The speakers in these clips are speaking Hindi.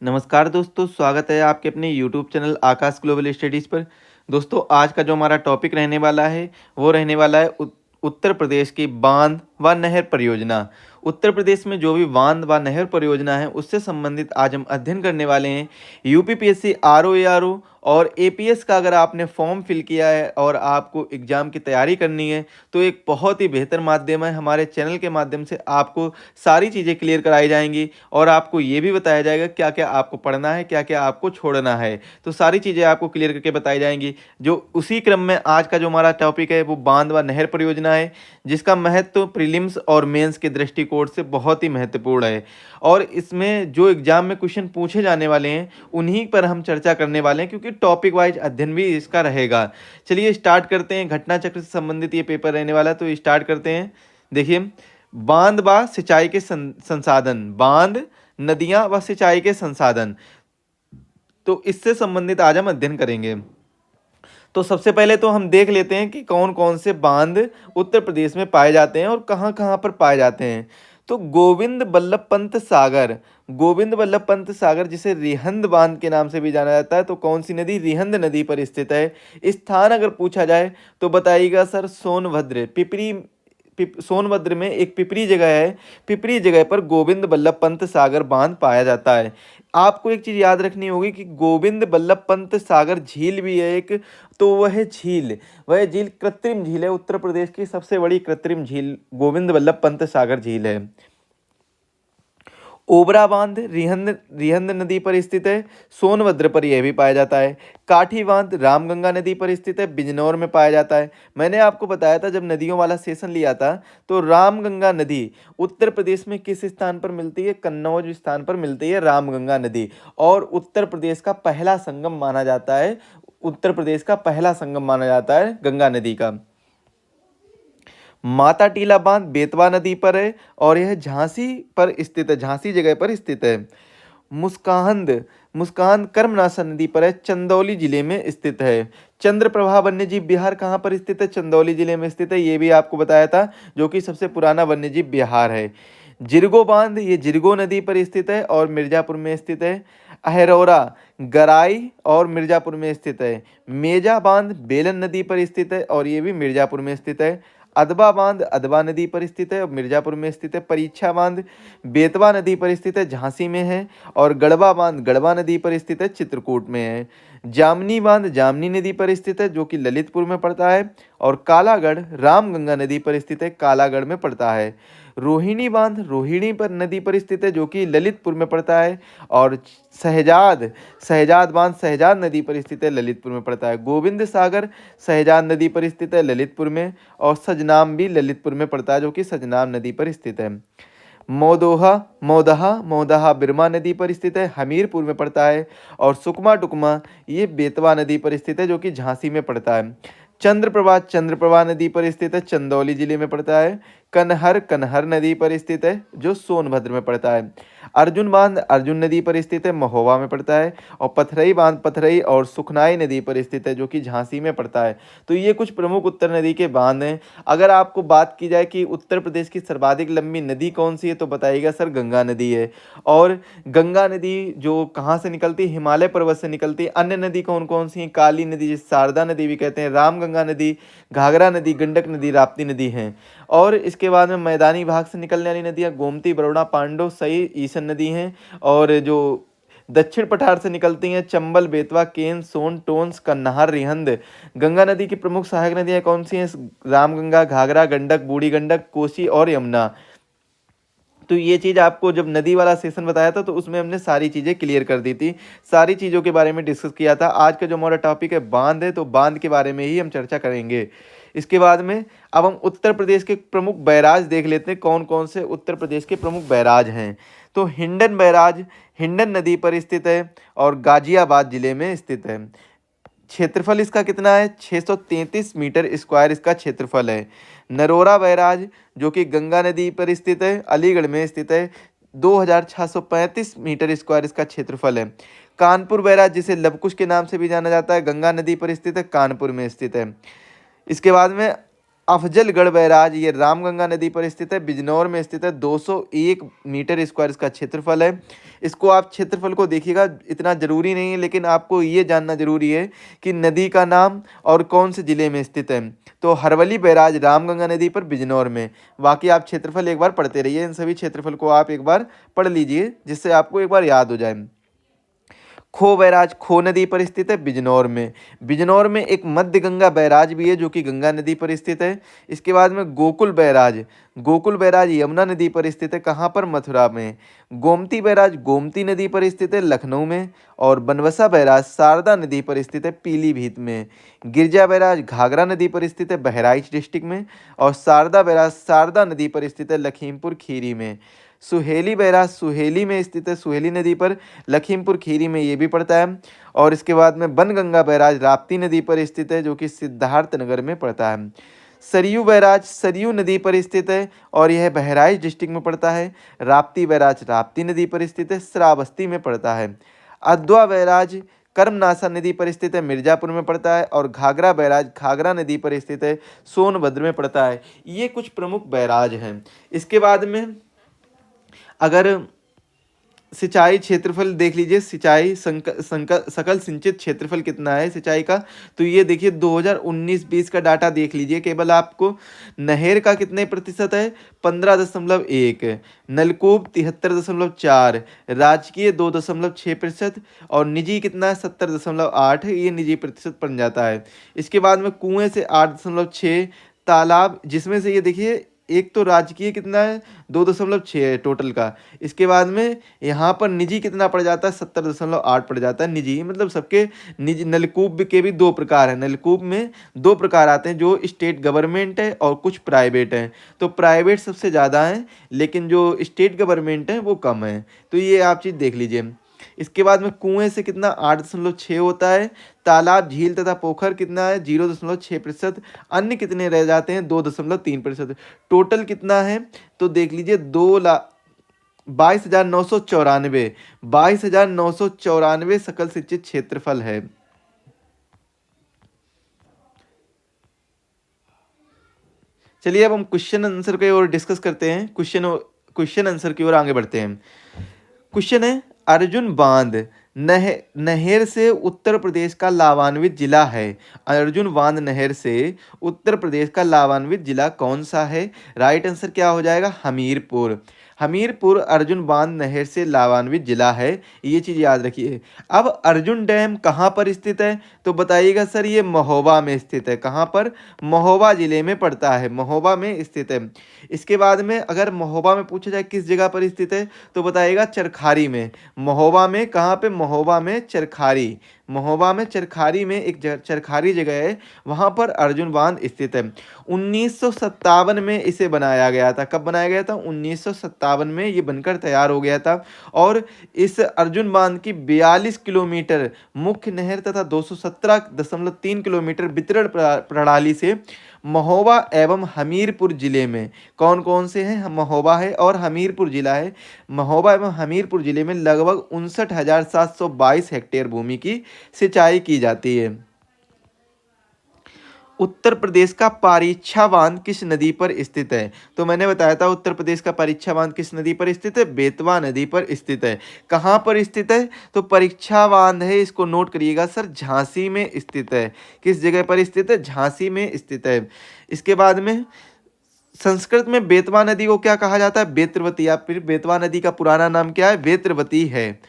नमस्कार दोस्तों, स्वागत है आपके अपने यूट्यूब चैनल आकाश ग्लोबल स्टडीज़ पर। दोस्तों, आज का जो हमारा टॉपिक रहने वाला है वो रहने वाला है उत्तर प्रदेश की बांध व नहर परियोजना। उत्तर प्रदेश में जो भी बांध व नहर परियोजना है उससे संबंधित आज हम अध्ययन करने वाले हैं। यूपीपीएससी आरओ एआरओ और एपीएस का अगर आपने फॉर्म फिल किया है और आपको एग्ज़ाम की तैयारी करनी है तो एक बहुत ही बेहतर माध्यम है। हमारे चैनल के माध्यम से आपको सारी चीज़ें क्लियर कराई जाएंगी और आपको ये भी बताया जाएगा क्या क्या आपको पढ़ना है, क्या क्या आपको छोड़ना है। तो सारी चीज़ें आपको क्लियर करके बताई जाएंगी। जो उसी क्रम में आज का जो हमारा टॉपिक है वो बांध व नहर परियोजना है, जिसका महत्व प्रीलिम्स और मेंस के दृष्टिकोण से बहुत ही महत्वपूर्ण है। और इसमें जो एग्जाम में क्वेश्चन पूछे जाने वाले हैं उन्हीं पर हम चर्चा करने वाले हैं, क्योंकि टॉपिक वाइज अध्ययन भी इसका रहेगा। चलिए स्टार्ट करते हैं। घटना चक्र से संबंधित ये पेपर रहने वाला है, तो स्टार्ट करते हैं। देखिए, बांध व सिंचाई के संसाधन, बांध, नदियां व सिंचाई के संसाधन, तो इससे संबंधित आज हम अध्ययन करेंगे। तो सबसे पहले तो हम देख लेते हैं कि कौन कौन से बांध उत्तर प्रदेश में पाए जाते हैं और कहाँ कहाँ पर पाए जाते हैं। तो गोविंद बल्लभ पंत सागर, गोविंद बल्लभ पंत सागर जिसे रिहंद बांध के नाम से भी जाना जाता है, तो कौन सी नदी? रिहंद नदी पर स्थित है। स्थान अगर पूछा जाए तो बताइएगा सर सोनभद्र, पिपरी सोनभद्र में एक पिपरी जगह है, पिपरी जगह पर गोविंद बल्लभ पंत सागर बांध पाया जाता है। आपको एक चीज़ याद रखनी होगी कि गोविंद बल्लभ पंत सागर झील भी है एक, तो वह झील कृत्रिम झील है। उत्तर प्रदेश की सबसे बड़ी कृत्रिम झील गोविंद बल्लभ पंत सागर झील है। ओबरा बांध रिहंद रिहंद नदी पर स्थित है, सोनभद्र पर यह भी पाया जाता है। काठी बांध रामगंगा नदी पर स्थित है, बिजनौर में पाया जाता है। मैंने आपको बताया था जब नदियों वाला सेशन लिया था, तो रामगंगा नदी उत्तर प्रदेश में किस स्थान पर मिलती है? कन्नौज स्थान पर मिलती है रामगंगा नदी। और उत्तर प्रदेश का पहला संगम माना जाता है, उत्तर प्रदेश का पहला संगम माना जाता है गंगा नदी का। माता टीला बांध बेतवा नदी पर है और यह झांसी पर स्थित है, झांसी जगह पर स्थित है। मुस्कांद मुस्कांद कर्मनाशा नदी पर है, चंदौली जिले में स्थित है। चंद्रप्रभा वन्यजीव विहार कहाँ पर स्थित है? चंदौली जिले में स्थित है, ये भी आपको बताया था, जो कि सबसे पुराना वन्यजीव विहार है। जिरगो बांध ये जिरगो नदी पर स्थित है और मिर्जापुर में स्थित है। अहरौरा गराई और मिर्जापुर में स्थित है। मेजा बांध बेलन नदी पर स्थित है और ये भी मिर्जापुर में स्थित है। अदबा बांध अदबा नदी पर स्थित है और मिर्जापुर में स्थित है। परीक्षा बांध बेतवा नदी पर स्थित है, झांसी में है। और गढ़वा बांध गढ़वा नदी पर स्थित है, चित्रकूट में है। जामनी बांध जामनी नदी पर स्थित है, जो कि ललितपुर में पड़ता है। और कालागढ़ रामगंगा नदी पर स्थित है, कालागढ़ में पड़ता है। रोहिणी बांध रोहिणी पर नदी पर स्थित है, जो कि ललितपुर में पड़ता है। और शहजाद शहजाद बांध शहजाद नदी पर स्थित है, ललितपुर में पड़ता है। गोविंद सागर शहजाद नदी पर स्थित है, ललितपुर में। और सजनाम भी ललितपुर में पड़ता है, जो कि सजनाम नदी पर स्थित है। मोदोहा मोदहा मोदहा बिरमा नदी पर स्थित है, हमीरपुर में पड़ता है। और सुकमा टुकमा ये बेतवा नदी पर स्थित है, जो कि झांसी में पड़ता है। चंद्रप्रभा नदी पर स्थित है, चंदौली जिले में पड़ता है। कनहर कनहर नदी पर स्थित है, जो सोनभद्र में पड़ता है। अर्जुन बांध अर्जुन नदी पर स्थित है, महोबा में पड़ता है। और पथरई बांध पथरई और सुखनाई नदी पर स्थित है, जो कि झांसी में पड़ता है। तो ये कुछ प्रमुख उत्तर नदी के बांध हैं। अगर आपको बात की जाए कि उत्तर प्रदेश की सर्वाधिक लंबी नदी कौन सी है, तो बताइएगा सर गंगा नदी है। और गंगा नदी जो कहाँ से निकलती है? हिमालय पर्वत से निकलती है। अन्य नदी कौन कौन सी हैं? काली नदी जिसे शारदा नदी भी कहते हैं, रामगंगा नदी, घाघरा नदी, गंडक नदी, राप्ती नदी हैं। और इसके बाद में मैदानी भाग से निकलने वाली नदियाँ गोमती, बरोड़ा, पांडव, सई, ईसन नदी हैं। और जो दक्षिण पठार से निकलती हैं चंबल, बेतवा, केन, सोन, टोंस, कन्हार, रिहंद। गंगा नदी की प्रमुख सहायक नदियाँ कौन सी हैं? रामगंगा, घाघरा, गंडक, बूढ़ी गंडक, कोसी और यमुना। तो ये चीज़ आपको जब नदी वाला सेशन बताया था तो उसमें हमने सारी चीज़ें क्लियर कर दी थी, सारी चीज़ों के बारे में डिस्कस किया था। आज का जो हमारा टॉपिक है बांध है, तो बांध के बारे में ही हम चर्चा करेंगे। इसके बाद में अब हम उत्तर प्रदेश के प्रमुख बैराज देख लेते हैं, कौन कौन से उत्तर प्रदेश के प्रमुख बैराज हैं। तो हिंडन बैराज हिंडन नदी पर स्थित है और गाजियाबाद जिले में स्थित है। क्षेत्रफल इसका कितना है? 633 मीटर स्क्वायर इसका क्षेत्रफल है। नरोरा बैराज जो कि गंगा नदी पर स्थित है, अलीगढ़ में स्थित है, 2635 मीटर स्क्वायर इसका क्षेत्रफल है। कानपुर बैराज जिसे लवकुश के नाम से भी जाना जाता है, गंगा नदी पर स्थित है, कानपुर में स्थित है। इसके बाद में अफजलगढ़ बैराज ये रामगंगा नदी पर स्थित है, बिजनौर में स्थित है, 201 मीटर स्क्वायर इसका क्षेत्रफल है। इसको आप क्षेत्रफल को देखिएगा, इतना ज़रूरी नहीं है, लेकिन आपको ये जानना जरूरी है कि नदी का नाम और कौन से ज़िले में स्थित है। तो हरवली बैराज रामगंगा नदी पर बिजनौर में। बाकी आप क्षेत्रफल एक बार पढ़ते रहिए, इन सभी क्षेत्रफल को आप एक बार पढ़ लीजिए जिससे आपको एक बार याद हो जाए। खो बैराज खो नदी पर स्थित है, बिजनौर में। बिजनौर में एक मध्य गंगा बैराज भी है जो कि गंगा नदी पर स्थित है। इसके बाद में गोकुल बैराज यमुना नदी पर स्थित है, कहाँ पर? मथुरा में। गोमती बैराज गोमती नदी पर स्थित है, लखनऊ में। और बनवसा बैराज शारदा नदी पर स्थित है, पीलीभीत में। गिरजा बैराज घाघरा नदी पर स्थित है, बहराइच डिस्ट्रिक्ट में। और शारदा बैराज शारदा नदी पर स्थित है, लखीमपुर खीरी में। सुहेली बैराज सुहेली में स्थित है, सुहेली नदी पर, लखीमपुर खीरी में ये भी पड़ता है। और इसके बाद में बनगंगा बैराज राप्ती नदी पर स्थित है जो कि सिद्धार्थनगर में पड़ता है। सरयू बैराज सरयू नदी पर स्थित है और यह बहराइच डिस्ट्रिक्ट में पड़ता है। राप्ती बैराज राप्ती नदी पर स्थित है, श्रावस्ती में पड़ता है। अद्वा बैराज कर्मनासा नदी पर स्थित है, मिर्जापुर में पड़ता है। और घाघरा बैराज घाघरा नदी पर स्थित है, सोनभद्र में पड़ता है। ये कुछ प्रमुख बैराज हैं। इसके बाद में अगर सिंचाई क्षेत्रफल देख लीजिए, सिंचाई सकल सिंचित क्षेत्रफल कितना है सिंचाई का, तो ये देखिए 2019-20 का डाटा देख लीजिए। केवल आपको नहर का कितने प्रतिशत है? 15.1, नलकूप 73.4, राजकीय 2.6%, और निजी कितना है? 70.8, ये निजी प्रतिशत बन जाता है। इसके बाद में कुएं से 8.6, तालाब जिसमें से ये देखिए एक तो राजकीय कितना है? 2.6 है टोटल का। इसके बाद में यहाँ पर निजी कितना पड़ जाता है? 70.8 पड़ जाता है निजी, मतलब सबके निजी। नलकूप के भी दो प्रकार हैं, नलकूप में दो प्रकार आते हैं, जो स्टेट गवर्नमेंट है और कुछ प्राइवेट हैं। तो प्राइवेट सबसे ज़्यादा है लेकिन जो स्टेट गवर्नमेंट है वो कम है। तो ये आप चीज़ देख लीजिए। इसके बाद में कुएं से कितना? 8.6 होता है। तालाब झील तथा पोखर कितना है? 0.6%। अन्य कितने रह जाते हैं? 2.3%। टोटल कितना है तो देख लीजिए 22,994 सकल सिंचित क्षेत्रफल है। चलिए अब हम क्वेश्चन आंसर की ओर डिस्कस करते हैं, क्वेश्चन आंसर की ओर आगे बढ़ते हैं। क्वेश्चन है, अर्जुन बांध नहर से उत्तर प्रदेश का लाभान्वित जिला है। अर्जुन बांध नहर से उत्तर प्रदेश का लाभान्वित जिला कौन सा है? राइट आंसर क्या हो जाएगा? हमीरपुर। हमीरपुर अर्जुन बांध नहर से लाभान्वित जिला है, ये चीज़ याद रखिए। अब अर्जुन डैम कहाँ पर स्थित है तो बताइएगा सर, ये महोबा में स्थित है। कहाँ पर? महोबा जिले में पड़ता है, महोबा में स्थित है। इसके बाद में अगर महोबा में पूछा जाए किस जगह पर स्थित है तो बताइएगा चरखारी में। महोबा में कहाँ पे? महोबा में चरखारी। महोबा में चरखारी में एक चरखारी जगह है, वहाँ पर अर्जुन बांध स्थित है। 1957 में इसे बनाया गया था। कब बनाया गया था? 1957 में ये बनकर तैयार हो गया था। और इस अर्जुन बांध की 42 किलोमीटर मुख्य नहर तथा 217.3 किलोमीटर वितरण प्रणाली से महोबा एवं हमीरपुर जिले में कौन कौन से हैं? महोबा है और हमीरपुर जिला है। महोबा एवं हमीरपुर जिले में लगभग 59,722 हेक्टेयर भूमि की सिंचाई की जाती है। उत्तर प्रदेश का परीक्षा बांध किस नदी पर स्थित है? तो मैंने बताया था उत्तर प्रदेश का परीक्षा बांध किस नदी पर स्थित है? बेतवा नदी पर स्थित है। कहाँ पर स्थित है तो परीक्षा बांध है, इसको नोट करिएगा सर, झांसी में स्थित है। किस जगह पर स्थित है? झांसी में स्थित है। इसके बाद में संस्कृत में बेतवा नदी को क्या कहा जाता है? बेत्रवती। या फिर बेतवा नदी का पुराना नाम क्या है? बेत्रवती है।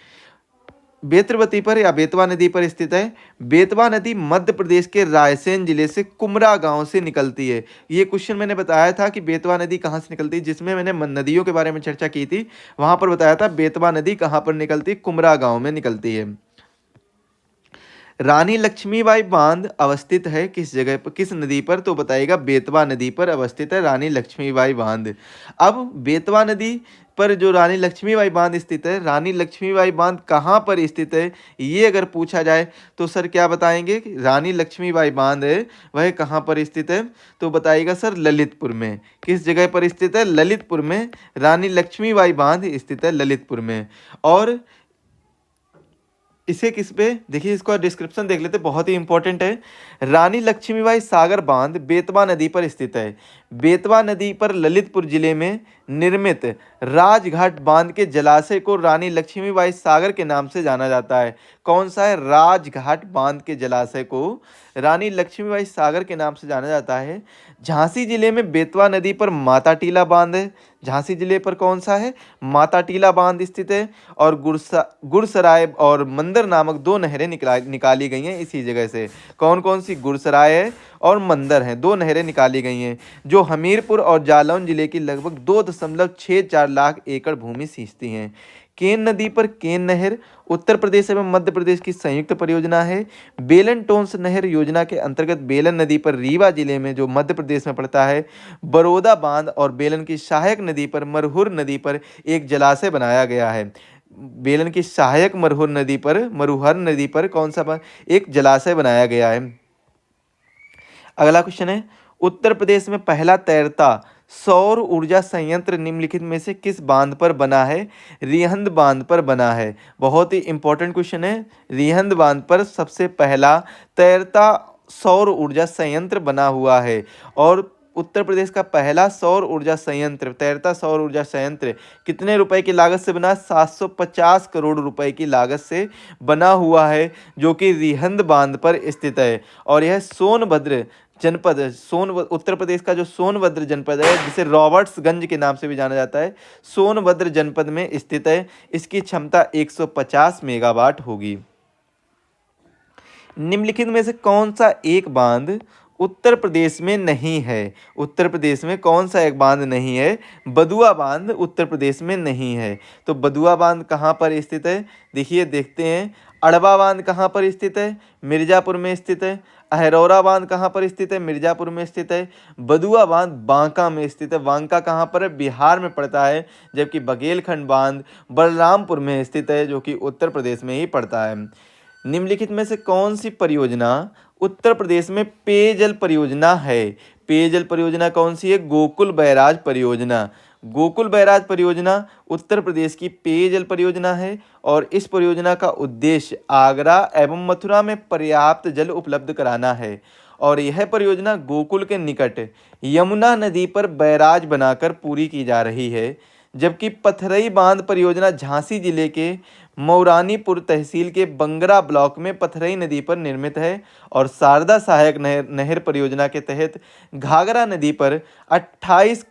बेत्रवती पर या बेतवा नदी पर स्थित है। बेतवा नदी मध्य प्रदेश के रायसेन जिले से कुमरा गांव से निकलती है। ये क्वेश्चन मैंने बताया था कि बेतवा नदी कहाँ से निकलती है, जिसमें मैंने नदियों के बारे में चर्चा की थी। वहां पर बताया था बेतवा नदी कहाँ पर निकलती है? कुमरा गांव में निकलती है। रानी लक्ष्मीबाई बांध अवस्थित है किस जगह पर, किस नदी पर? तो बताइएगा बेतवा नदी पर अवस्थित है रानी लक्ष्मीबाई बांध। अब बेतवा नदी पर जो रानी लक्ष्मीबाई बांध स्थित है, रानी लक्ष्मीबाई बांध कहाँ पर स्थित है ये अगर पूछा जाए तो सर क्या बताएंगे? रानी लक्ष्मीबाई बांध है वह कहाँ पर स्थित है तो बताइएगा सर ललितपुर में। किस जगह पर स्थित है? ललितपुर में रानी लक्ष्मीबाई बांध स्थित है, ललितपुर में। और इसे किस पे देखिए, इसको डिस्क्रिप्शन देख लेते, बहुत ही इंपॉर्टेंट है। रानी लक्ष्मीबाई सागर बांध बेतवा नदी पर स्थित है। बेतवा नदी पर ललितपुर जिले में निर्मित राजघाट बांध के जलाशय को रानी लक्ष्मीबाई सागर के नाम से जाना जाता है। कौन सा है? राजघाट बांध के जलाशय को रानी लक्ष्मीबाई सागर के नाम से जाना जाता है। झांसी जिले में बेतवा नदी पर माता टीला बांध है। झांसी जिले पर कौन सा है? माता टीला बांध स्थित है। और गुरसराय और मंदर नामक दो नहरें निकाली गई हैं इसी जगह से। कौन कौन सी? गुरसराय है और मंदर हैं, दो नहरें निकाली गई हैं जो हमीरपुर और जालौन जिले की लगभग 2.64 लाख एकड़ भूमि सींचती हैं। केन नदी पर केन नहर उत्तर प्रदेश एवं मध्य प्रदेश की संयुक्त परियोजना है। बेलन टोंस नहर योजना के अंतर्गत बेलन नदी पर रीवा जिले में, जो मध्य प्रदेश में पड़ता है, बरोदा बांध और बेलन की सहायक नदी पर मरहुर नदी पर एक जलाशय बनाया गया है। बेलन की सहायक मरुहर नदी पर कौन सा एक जलाशय बनाया गया है। अगला क्वेश्चन है, उत्तर प्रदेश में पहला तैरता सौर ऊर्जा संयंत्र निम्नलिखित में से किस बांध पर बना है? रिहंद बांध पर बना है। बहुत ही इंपॉर्टेंट क्वेश्चन है। रिहंद बांध पर सबसे पहला तैरता सौर ऊर्जा संयंत्र बना हुआ है। और उत्तर प्रदेश का पहला सौर ऊर्जा संयंत्र, तैरता सौर ऊर्जा संयंत्र कितने रुपए की लागत से बना? 750 करोड़ रुपए की लागत से बना हुआ है, जो कि रिहंद बांध पर स्थित है। और यह सोनभद्र जनपद, उत्तर प्रदेश का जो सोनभद्र जनपद है, जिसे रॉबर्ट्सगंज के नाम से भी जाना जाता है, सोनभद्र जनपद में स्थित है। इसकी क्षमता 150 मेगावाट होगी। निम्नलिखित में से कौन सा एक बांध उत्तर प्रदेश में नहीं है? उत्तर प्रदेश में कौन सा एक बांध नहीं है? बदुआ बांध उत्तर प्रदेश में नहीं है। तो बदुआ बांध कहाँ पर स्थित है? देखिए, देखते हैं। अड़बा बांध कहाँ पर स्थित है? मिर्जापुर में स्थित है। अहरौरा बांध कहाँ पर स्थित है? मिर्जापुर में स्थित है। बदुआ बांध बांका में स्थित है। बांका कहाँ पर है? बिहार में पड़ता है। जबकि बघेलखंड बांध बलरामपुर में स्थित है, जो कि उत्तर प्रदेश में ही पड़ता है। निम्नलिखित में से कौन सी परियोजना उत्तर प्रदेश में पेयजल परियोजना है? पेयजल परियोजना कौन सी है? गोकुल बैराज परियोजना। गोकुल बैराज परियोजना उत्तर प्रदेश की पेयजल परियोजना है। और इस परियोजना का उद्देश्य आगरा एवं मथुरा में पर्याप्त जल उपलब्ध कराना है। और यह परियोजना गोकुल के निकट यमुना नदी पर बैराज बनाकर पूरी की जा रही है। जबकि पथरई बांध परियोजना झांसी जिले के मौरानीपुर तहसील के बंगरा ब्लॉक में पथरई नदी पर निर्मित है। और शारदा सहायक नहर परियोजना के तहत घाघरा नदी पर 28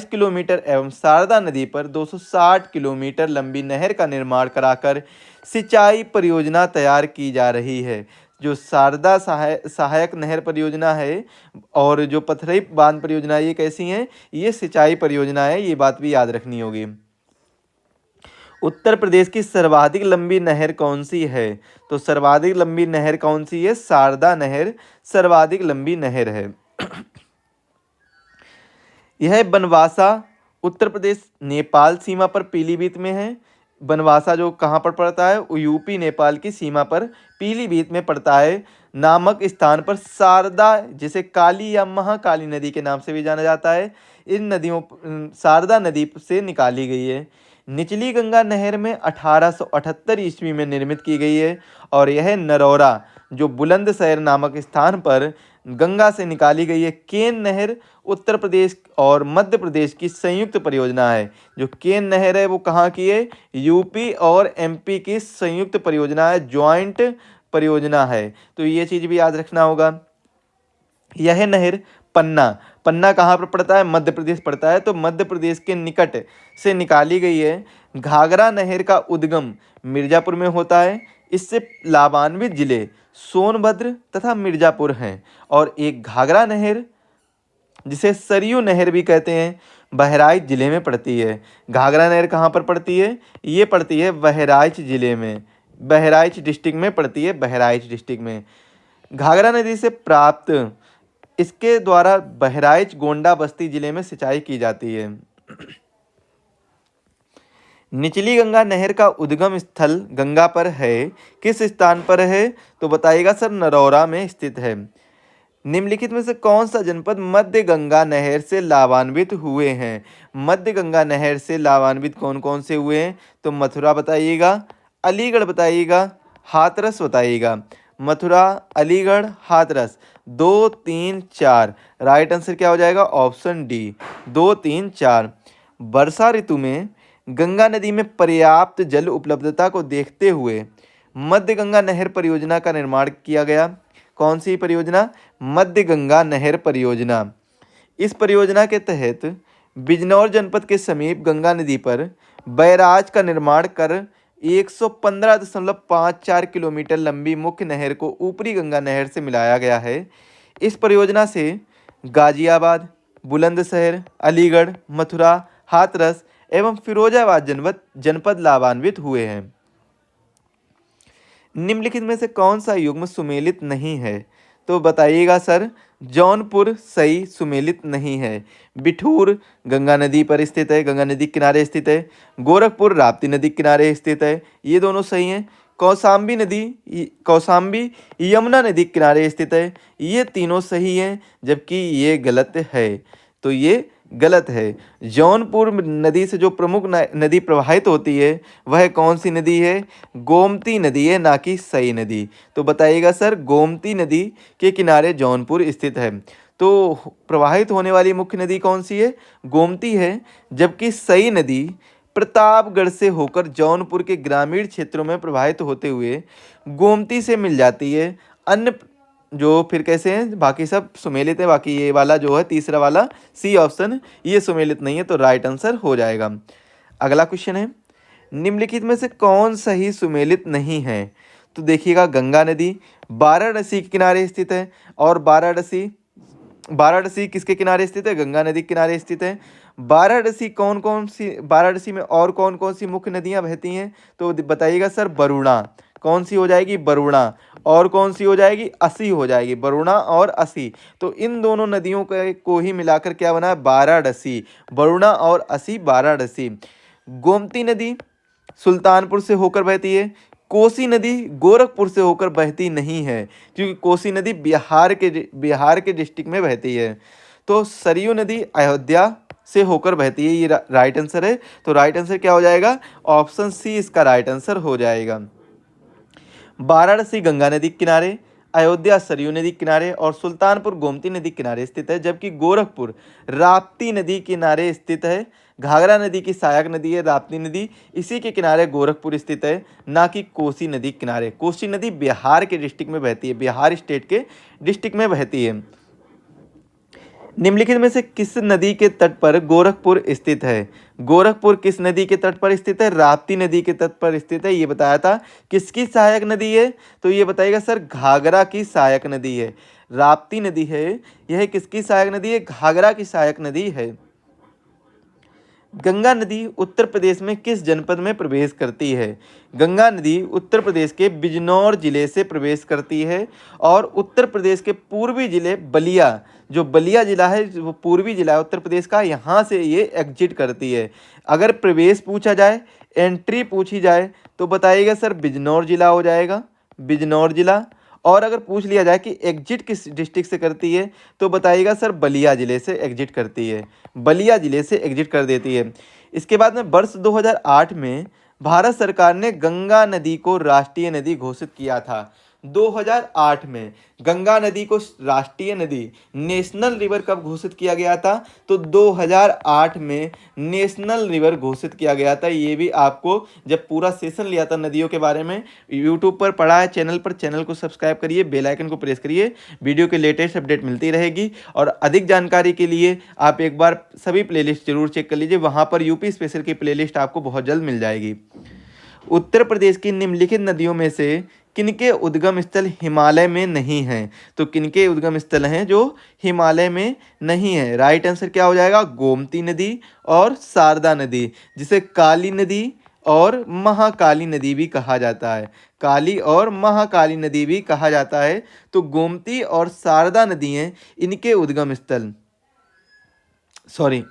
किलोमीटर एवं शारदा नदी पर 260 किलोमीटर लंबी नहर का निर्माण कराकर सिंचाई परियोजना तैयार की जा रही है। जो शारदा सहायक नहर परियोजना है और जो पथरई बांध परियोजना, ये कैसी हैं? ये सिंचाई परियोजना है, ये बात भी याद रखनी होगी। उत्तर प्रदेश की सर्वाधिक लंबी नहर कौन सी है? तो सर्वाधिक लंबी नहर कौन सी है? शारदा नहर सर्वाधिक लंबी नहर है। यह बनवासा उत्तर प्रदेश नेपाल सीमा पर पीलीभीत में है। बनवासा जो कहाँ पर पड़ता है? यूपी नेपाल की सीमा पर पीलीभीत में पड़ता है। नामक स्थान पर शारदा, जिसे काली या महाकाली नदी के नाम से भी जाना जाता है, इन नदियों शारदा नदी से निकाली गई है। निचली गंगा नहर में 1878 ईस्वी में निर्मित की गई है। और यह नरौरा, जो बुलंदशहर नामक स्थान पर गंगा से निकाली गई है। केन नहर उत्तर प्रदेश और मध्य प्रदेश की संयुक्त परियोजना है। जो केन नहर है वो कहाँ की है? यूपी और एमपी की संयुक्त परियोजना है, ज्वाइंट परियोजना है। तो ये चीज़ भी याद रखना होगा। यह नहर पन्ना कहाँ पर पड़ता है? मध्य प्रदेश पड़ता है। तो मध्य प्रदेश के निकट से निकाली गई है। घाघरा नहर का उद्गम मिर्जापुर में होता है। इससे लाभान्वित जिले सोनभद्र तथा मिर्जापुर हैं। और एक घाघरा नहर, जिसे सरयू नहर भी कहते हैं, बहराइच जिले में पड़ती है। घाघरा नहर कहाँ पर पड़ती है? ये पड़ती है बहराइच जिले में, बहराइच डिस्ट्रिक्ट में पड़ती है, बहराइच डिस्ट्रिक्ट में। घाघरा नदी से प्राप्त इसके द्वारा बहराइच गोंडा बस्ती जिले में सिंचाई की जाती है। निचली गंगा नहर का उद्गम स्थल गंगा पर है, किस स्थान पर है? तो बताइएगा सर, नरौरा में स्थित है। निम्नलिखित में से कौन सा जनपद मध्य गंगा नहर से लाभान्वित हुए हैं? मध्य गंगा नहर से लाभान्वित कौन कौन से हुए हैं? तो मथुरा बताइएगा, अलीगढ़ बताइएगा, हाथरस बताइएगा। मथुरा, अलीगढ़, हाथरस। 2, 3, 4। राइट आंसर क्या हो जाएगा? Option D, 2, 3, 4। वर्षा ऋतु में गंगा नदी में पर्याप्त जल उपलब्धता को देखते हुए मध्य गंगा नहर परियोजना का निर्माण किया गया। कौन सी परियोजना? मध्य गंगा नहर परियोजना। इस परियोजना के तहत बिजनौर जनपद के समीप गंगा नदी पर बैराज का निर्माण कर 115.54 किलोमीटर लंबी मुख्य नहर को ऊपरी गंगा नहर से मिलाया गया है। इस परियोजना से गाजियाबाद, बुलंदशहर, अलीगढ़, मथुरा, हाथरस एवं फिरोजाबाद जनपद लाभान्वित हुए हैं। निम्नलिखित में से कौन सा युग्म सुमेलित नहीं है? तो बताइएगा सर। जौनपुर सही सुमेलित नहीं है। बिठूर गंगा नदी पर स्थित है, गंगा नदी किनारे स्थित है। गोरखपुर राप्ती नदी किनारे स्थित है, ये दोनों सही हैं। कौशाम्बी यमुना नदी किनारे स्थित है, ये तीनों सही हैं, जबकि ये गलत है। तो ये गलत है। जौनपुर नदी से जो प्रमुख नदी प्रवाहित होती है वह कौन सी नदी है? गोमती नदी है, ना कि सई नदी। तो बताइएगा सर, गोमती नदी के किनारे जौनपुर स्थित है। तो प्रवाहित होने वाली मुख्य नदी कौन सी है? गोमती है। जबकि सई नदी प्रतापगढ़ से होकर जौनपुर के ग्रामीण क्षेत्रों में प्रवाहित होते हुए गोमती से मिल जाती है। अन्य जो फिर कैसे हैं, बाकी सब सुमेलित है। बाकी ये वाला जो है तीसरा वाला सी ऑप्शन, ये सुमेलित नहीं है, तो राइट आंसर हो जाएगा। अगला क्वेश्चन है, निम्नलिखित में से कौन सही सुमेलित नहीं है? तो देखिएगा, गंगा नदी वाराणसी के किनारे स्थित है, और वाराणसी किसके किनारे स्थित है? गंगा नदी के किनारे स्थित है। वाराणसी में और कौन कौन सी मुख्य नदियां बहती हैं? तो बताइएगा सर। वरुणा कौन सी हो जाएगी? वरुणा। और कौन सी हो जाएगी? असी हो जाएगी। वरुणा और असी, तो इन दोनों नदियों को ही मिलाकर क्या बना? वाराणसी। वरुणा और असी, वाराणसी। गोमती नदी सुल्तानपुर से होकर बहती है। कोसी नदी गोरखपुर से होकर बहती नहीं है, क्योंकि कोसी नदी बिहार के डिस्ट्रिक्ट में बहती है। तो सरयू नदी अयोध्या से होकर बहती है, ये राइट आंसर है। तो राइट आंसर क्या हो जाएगा? ऑप्शन सी इसका राइट आंसर हो जाएगा। वाराणसी गंगा नदी के किनारे, अयोध्या सरयू नदी किनारे और सुल्तानपुर गोमती नदी किनारे स्थित है, जबकि गोरखपुर राप्ती नदी किनारे स्थित है। घाघरा नदी की सहायक नदी है राप्ती नदी, इसी के किनारे गोरखपुर स्थित है, ना कि कोसी नदी किनारे। कोसी नदी बिहार के डिस्ट्रिक्ट में बहती है, बिहार स्टेट के डिस्ट्रिक्ट में बहती है। निम्नलिखित में से किस नदी के तट पर गोरखपुर स्थित है? गोरखपुर किस नदी के तट पर स्थित है? राप्ती नदी के तट पर स्थित है, ये बताया था। किसकी सहायक नदी है? तो ये बताइएगा सर, घाघरा की सहायक नदी है। राप्ती नदी है, यह किसकी सहायक नदी है? घाघरा की सहायक नदी है। गंगा नदी उत्तर प्रदेश में किस जनपद में प्रवेश करती है? गंगा नदी उत्तर प्रदेश के बिजनौर जिले से प्रवेश करती है, और उत्तर प्रदेश के पूर्वी जिले बलिया, जो बलिया जिला है वो पूर्वी जिला है उत्तर प्रदेश का, यहाँ से ये एग्जिट करती है। अगर प्रवेश पूछा जाए, एंट्री पूछी जाए, तो बताइएगा सर बिजनौर जिला हो जाएगा, बिजनौर जिला। और अगर पूछ लिया जाए कि एग्जिट किस डिस्ट्रिक्ट से करती है, तो बताइएगा सर बलिया जिले से एग्जिट करती है, बलिया जिले से एग्जिट कर देती है। इसके बाद में वर्ष 2008 में भारत सरकार ने गंगा नदी को राष्ट्रीय नदी घोषित किया था। 2008 में गंगा नदी को राष्ट्रीय नदी, नेशनल रिवर कब घोषित किया गया था? तो 2008 में नेशनल रिवर घोषित किया गया था। ये भी आपको जब पूरा सेशन लिया था नदियों के बारे में, यूट्यूब पर पढ़ा है चैनल पर। चैनल को सब्सक्राइब करिए, बेल आइकन को प्रेस करिए, वीडियो के लेटेस्ट अपडेट मिलती रहेगी। और अधिक जानकारी के लिए आप एक बार सभी प्लेलिस्ट जरूर चेक कर लीजिए, वहाँ पर यूपी स्पेशल की प्लेलिस्ट आपको बहुत जल्द मिल जाएगी। उत्तर प्रदेश की निम्नलिखित नदियों में से किनके उद्गम स्थल हिमालय में नहीं हैं? तो किनके उद्गम स्थल हैं जो हिमालय में नहीं है? राइट आंसर क्या हो जाएगा? गोमती नदी और शारदा नदी, जिसे काली नदी और महाकाली नदी भी कहा जाता है। काली और महाकाली नदी भी कहा जाता है। तो गोमती और शारदा नदी हैं इनके उद्गम स्थल। सॉरी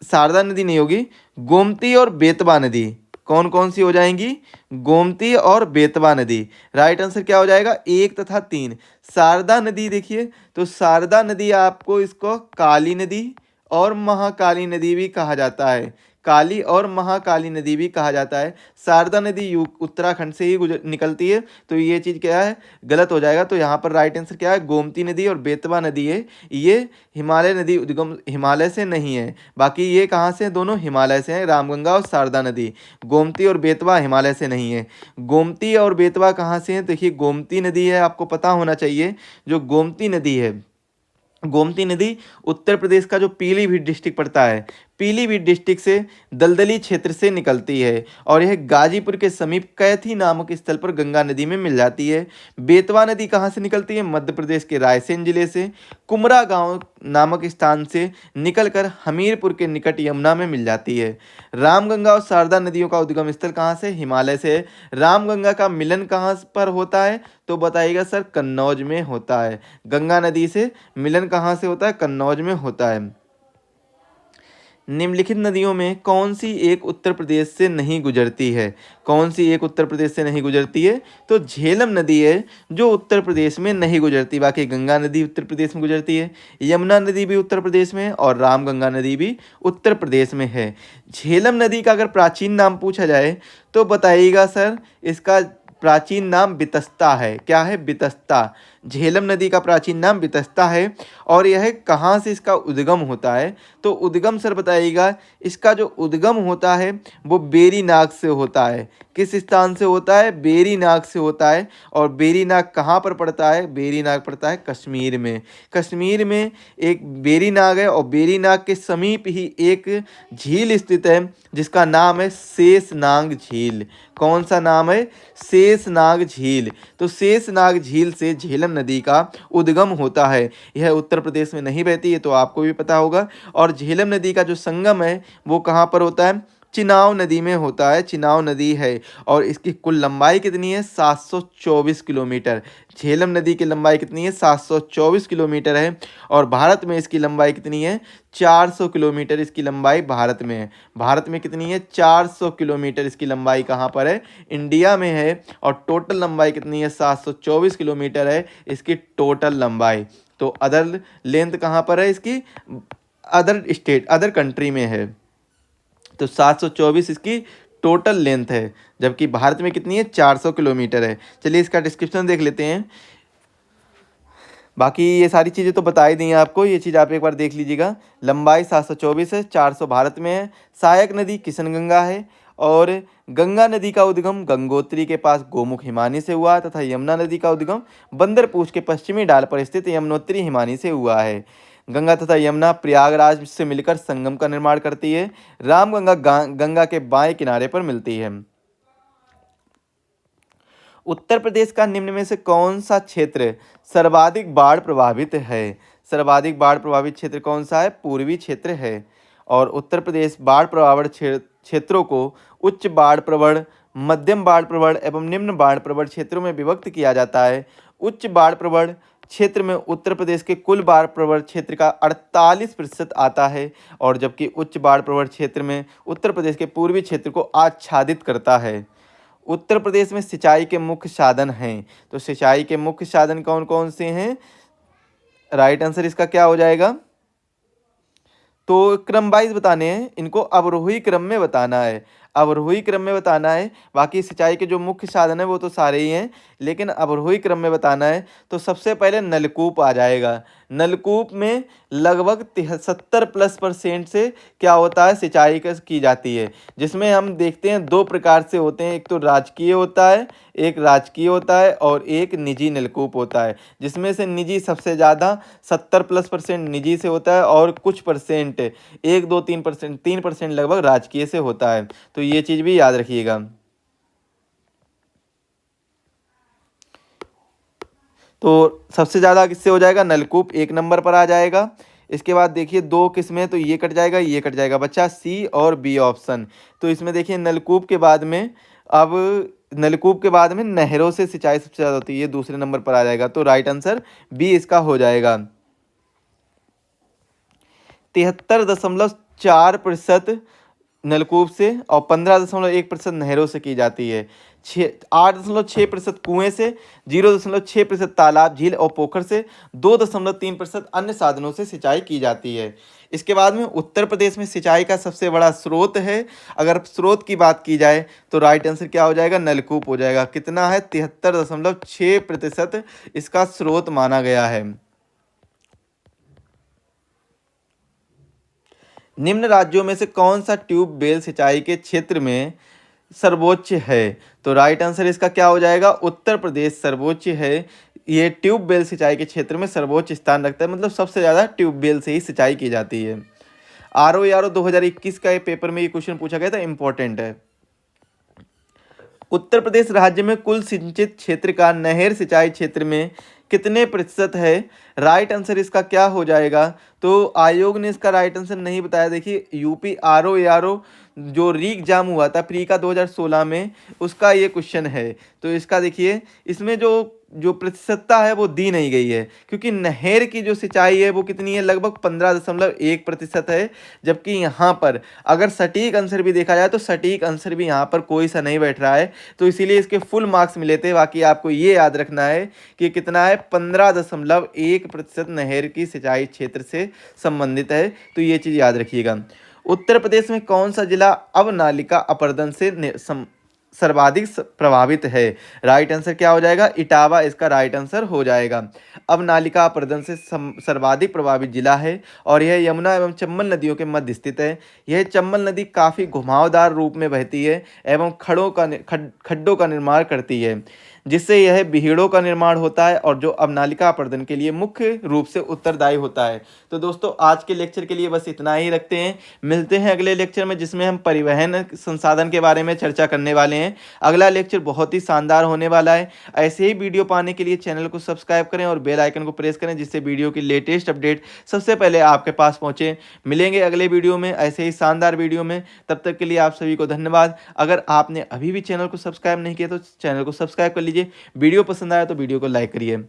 शारदा नदी नहीं होगी, गोमती और बेतवा नदी। कौन कौन सी हो जाएंगी? गोमती और बेतवा नदी। राइट आंसर क्या हो जाएगा? 1 तथा 3। शारदा नदी देखिए, तो शारदा नदी आपको इसको काली नदी और महाकाली नदी भी कहा जाता है। काली और महाकाली नदी भी कहा जाता है। शारदा नदी उत्तराखंड से ही निकलती है, तो ये चीज़ क्या है, गलत हो जाएगा। तो यहाँ पर राइट आंसर क्या है, गोमती नदी और बेतवा नदी है, ये हिमालय नदी उद्गम हिमालय से नहीं है। बाकी ये कहाँ से, दोनों हिमालय से हैं, रामगंगा और शारदा नदी। गोमती और बेतवा हिमालय से नहीं है। गोमती और बेतवा कहाँ से हैं, देखिए गोमती नदी है, आपको पता होना चाहिए। जो गोमती नदी है, गोमती नदी उत्तर प्रदेश का जो पीलीभीत डिस्ट्रिक्ट पड़ता है, पीलीभीत डिस्ट्रिक्ट से दलदली क्षेत्र से निकलती है और यह गाजीपुर के समीप कैथी नामक स्थल पर गंगा नदी में मिल जाती है। बेतवा नदी कहाँ से निकलती है, मध्य प्रदेश के रायसेन जिले से कुमरा गांव नामक स्थान से निकलकर हमीरपुर के निकट यमुना में मिल जाती है। रामगंगा और शारदा नदियों का उद्गम स्थल कहाँ से, हिमालय से है। रामगंगा का मिलन कहाँ पर होता है, तो बताइएगा सर कन्नौज में होता है। गंगा नदी से मिलन कहाँ से होता है, कन्नौज में होता है। निम्नलिखित नदियों में कौन सी एक उत्तर प्रदेश से नहीं गुजरती है, कौन सी एक उत्तर प्रदेश से नहीं गुजरती है, तो झेलम नदी है जो उत्तर प्रदेश में नहीं गुजरती। बाकी गंगा नदी उत्तर प्रदेश में गुजरती है, यमुना नदी भी उत्तर प्रदेश में है और रामगंगा नदी भी उत्तर प्रदेश में है। झेलम नदी का अगर प्राचीन नाम पूछा जाए तो बताइएगा सर, इसका प्राचीन नाम बितस्ता है। क्या है, बितस्ता। झेलम नदी का प्राचीन नाम बितस्ता है। और यह कहाँ से इसका उद्गम होता है, तो उद्गम सर बताइएगा, इसका जो उद्गम होता है वो बेरीनाग से होता है। किस स्थान से होता है, बेरीनाग से होता है। और बेरीनाग कहाँ पर पड़ता है, बेरीनाग पड़ता है कश्मीर में। कश्मीर में एक बेरीनाग है और बेरीनाग के समीप ही एक झील स्थित है जिसका नाम है शेषनाग झील। कौन सा नाम है, शेषनाग झील। तो शेषनाग झील से झेलम नदी का उद्गम होता है। यह उत्तर प्रदेश में नहीं बहती है, तो आपको भी पता होगा। और झेलम नदी का जो संगम है वो कहाँ पर होता है, चिनाव नदी में होता है। चिनाव नदी है और इसकी कुल लंबाई कितनी है, 724 किलोमीटर। झेलम नदी की लंबाई कितनी है, 724 किलोमीटर है। और भारत में इसकी लंबाई कितनी है, 400 किलोमीटर इसकी लंबाई भारत में है। भारत में कितनी है, 400 किलोमीटर इसकी लंबाई कहाँ पर है, इंडिया में है। और टोटल लंबाई कितनी है, 724 किलोमीटर है इसकी टोटल लंबाई। तो अदर लेंथ कहाँ पर है इसकी, अदर स्टेट, अदर कंट्री में है। तो 724 इसकी टोटल लेंथ है, जबकि भारत में कितनी है, 400 किलोमीटर है। चलिए इसका डिस्क्रिप्शन देख लेते हैं। बाकी ये सारी चीज़ें तो बता ही दी हैं आपको, ये चीज़ आप एक बार देख लीजिएगा। लंबाई 724 है, 400 भारत में है। सहायक नदी किशनगंगा है। और गंगा नदी का उद्गम गंगोत्री के पास गोमुख हिमानी से हुआ तथा यमुना नदी का उद्गम बंदरपूछ के पश्चिमी डाल पर स्थित यमुनोत्री हिमानी से हुआ है। गंगा तथा यमुना प्रयागराज से मिलकर संगम का निर्माण करती है। रामगंगा गंगा के बाएं किनारे पर मिलती है। उत्तर प्रदेश का निम्न में से कौन सा क्षेत्र सर्वाधिक बाढ़ प्रभावित है, सर्वाधिक बाढ़ प्रभावित क्षेत्र कौन सा है, पूर्वी क्षेत्र है। और उत्तर प्रदेश बाढ़ प्रभावित क्षेत्रों को उच्च बाढ़ प्रवण, मध्यम बाढ़ प्रवण एवं निम्न बाढ़ प्रवण क्षेत्रों में विभक्त किया जाता है। उच्च बाढ़ प्रवण क्षेत्र में उत्तर प्रदेश के कुल बाढ़ प्रवण क्षेत्र का 48% आता है। और जबकि उच्च बाढ़ प्रवण क्षेत्र में उत्तर प्रदेश के पूर्वी क्षेत्र को आच्छादित करता है। उत्तर प्रदेश में सिंचाई के मुख्य साधन हैं, तो सिंचाई के मुख्य साधन कौन कौन से हैं, राइट आंसर इसका क्या हो जाएगा, तो क्रम वाइज बताने हैं इनको, अवरोही क्रम में बताना है, अवरोही क्रम में बताना है। बाकी सिंचाई के जो मुख्य साधन है वो तो सारे ही हैं, लेकिन अवरोही क्रम में बताना है। तो सबसे पहले नलकूप आ जाएगा। नलकूप में लगभग 70+% से क्या होता है, सिंचाई की जाती है। जिसमें हम देखते हैं दो प्रकार से होते हैं, एक तो राजकीय होता है, एक राजकीय होता है और एक निजी नलकूप होता है। जिसमें से निजी सबसे ज़्यादा 70+% निजी से होता है और कुछ परसेंट 1-2-3%, 3% लगभग राजकीय से होता है। तो ये चीज़ भी याद रखिएगा। तो सबसे ज़्यादा किससे हो जाएगा, नलकूप 1 नंबर पर आ जाएगा। इसके बाद देखिए 2 किस्में, तो ये कट जाएगा, ये कट जाएगा, बच्चा सी और बी ऑप्शन। तो इसमें देखिए नलकूप के बाद में, अब नलकूप के बाद में नहरों से सिंचाई सबसे ज़्यादा होती है, ये दूसरे नंबर पर आ जाएगा। तो राइट आंसर बी इसका हो जाएगा। 73.4% नलकूप से और 15.1% नहरों से की जाती है। 8.6% कुएं से, 0.6% तालाब, झील और पोखर से, 2.3% अन्य साधनों से सिंचाई की जाती है। इसके बाद में उत्तर प्रदेश में सिंचाई का सबसे बड़ा स्रोत है। अगर स्रोत की बात की जाए तो राइट आंसर क्या हो जाएगा, नलकूप हो जाएगा। कितना है, 73.6% इसका स्रोत माना गया है। निम्न राज्यों में से कौन सा ट्यूबवेल सिंचाई के क्षेत्र में सर्वोच्च है? तो राइट आंसर इसका क्या हो जाएगा, उत्तर प्रदेश सर्वोच्च है। ये ट्यूबवेल सिंचाई के क्षेत्र में सर्वोच्च स्थान रखता है, मतलब सबसे ज़्यादा ट्यूबवेल से ही सिंचाई की जाती है। RO 2021 का ये पेपर में ये क्वेश्चन पूछा गया था, इंपॉर्टेंट है। उत्तर प्रदेश राज्य में कुल सिंचित क्षेत्र का नहर सिंचाई क्षेत्र में कितने प्रतिशत है? राइट आंसर इसका क्या हो जाएगा, तो आयोग ने इसका राइट आंसर नहीं बताया। देखिए यूपी RO जो री एग्जाम हुआ था प्री का 2016 में, उसका ये क्वेश्चन है। तो इसका देखिए, इसमें जो जो प्रतिशतता है वो दी नहीं गई है, क्योंकि नहर की जो सिंचाई है वो कितनी है, लगभग 15.1% है। जबकि यहाँ पर अगर सटीक आंसर भी देखा जाए तो सटीक आंसर भी यहाँ पर कोई सा नहीं बैठ रहा है, तो इसीलिए इसके फुल मार्क्स मिले थे। बाकी आपको ये याद रखना है कि कितना है, 15.1% नहर की सिंचाई क्षेत्र से संबंधित है, तो ये चीज़ याद रखिएगा। उत्तर प्रदेश में कौन सा जिला अवनालिका अपरदन से सर्वाधिक प्रभावित है? राइट आंसर क्या हो जाएगा, इटावा इसका राइट आंसर हो जाएगा। अवनालिका अपरदन से सर्वाधिक प्रभावित जिला है और यह यमुना एवं चंबल नदियों के मध्य स्थित है। यह चंबल नदी काफ़ी घुमावदार रूप में बहती है एवं खड्डों का निर्माण करती है, जिससे यह बीहड़ों का निर्माण होता है और जो अवनालिका अपरदन के लिए मुख्य रूप से उत्तरदायी होता है। तो दोस्तों आज के लेक्चर के लिए बस इतना ही रखते हैं। मिलते हैं अगले लेक्चर में, जिसमें हम परिवहन संसाधन के बारे में चर्चा करने वाले हैं। अगला लेक्चर बहुत ही शानदार होने वाला है। ऐसे ही वीडियो पाने के लिए चैनल को सब्सक्राइब करें और बेल आइकन को प्रेस करें, जिससे वीडियो की लेटेस्ट अपडेट सबसे पहले आपके पास पहुंचे। मिलेंगे अगले वीडियो में ऐसे ही शानदार वीडियो में। तब तक के लिए आप सभी को धन्यवाद। अगर आपने अभी भी चैनल को सब्सक्राइब नहीं किया तो चैनल को सब्सक्राइब कर लीजिए। वीडियो पसंद आया तो वीडियो को लाइक करिए।